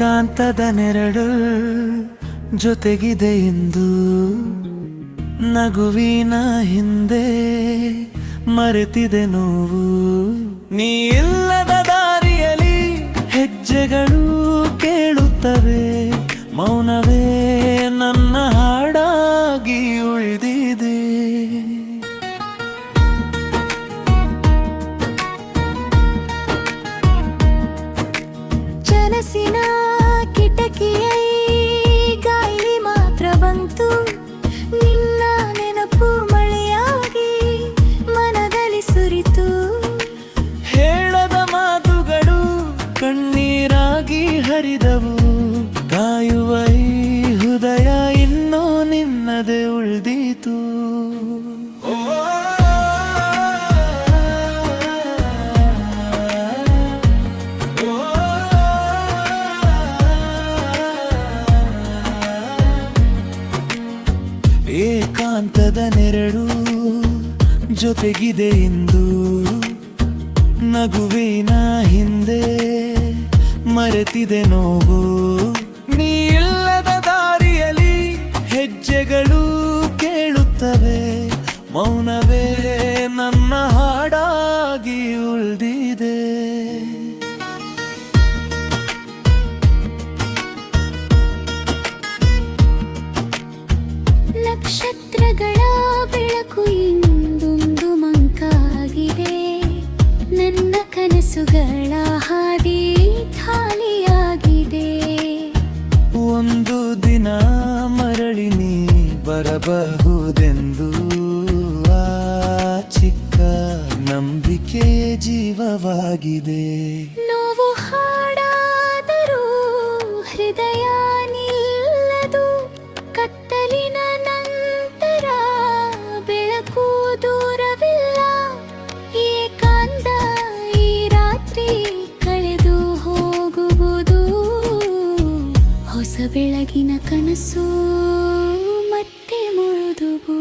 ಏಕಾಂತದ ನೆರಳು ಜೊತೆಗಿದೆ ಎಂದು ನಗುವಿನ ಹಿಂದೆ ಮರೆತಿದೆ ನೋವು. ನೀ ಇಲ್ಲದ ದಾರಿಯಲ್ಲಿ ಹೆಜ್ಜೆಗಳು ಕೇಳುತ್ತವೆ, ಮೌನವೇ ನನ್ನ ಹಾಡಾಗಿ ಉಳಿದಿದೆ. ಕನಸಿನ ಕಿಟಕಿಯ ಗಾಳಿ ಮಾತ್ರ ಬಂತು, ನಿನ್ನ ನೆನಪು ಮಳೆಯಾಗಿ ಮನದಲ್ಲಿ ಸುರಿತು. ಹೇಳದ ಮಾತುಗಳು ಕಣ್ಣೀರಾಗಿ ಹರಿದವು, ಕಾಯುವ ಈ ಹೃದಯ ಇನ್ನೂ ನಿನ್ನದೇ ಉಳಿದಿತು. ಏಕಾಂತದ ನೆರಳು ಜೊತೆಗಿದೆ ಎಂದು ನಗುವಿನ ಹಿಂದೆ ಮರೆತಿದೆ ನೋವು. ನೀ ಇಲ್ಲದ ದಾರಿಯಲ್ಲಿ ಹೆಜ್ಜೆಗಳು ಕೇಳುತ್ತವೆ, ಮೌನವೇ ನನ್ನ ಹಾಡಾಗಿ ಉಳಿದಿದೆ. ನಕ್ಷತ್ರಗಳ ಬೆಳಕು ಇಂದೊಂದು ಮಂಕಾಗಿದೆ, ನನ್ನ ಕನಸುಗಳ ಹಾದಿ ಖಾಲಿಯಾಗಿದೆ. ಒಂದು ದಿನ ಮರಳಿ ನೀ ಬರಬಹುದೆಂದು ಆ ಚಿಕ್ಕ ನಂಬಿಕೆ ಜೀವವಾಗಿದೆ. ನೋವು ಹಾಡಾದರೂ ಹೃದಯ ನಿಲ್ಲದು, ಕತ್ತಲಿನ ನಂತರ ಬೆಳಕು ದೂರವಿಲ್ಲ. ಏಕಾಂತ ಈ ರಾತ್ರಿ ಕಳೆದು ಹೋಗುವುದು, ಹೊಸ ಬೆಳಗಿನ ಕನಸು ಮತ್ತೆ ಮುರಿದುವು.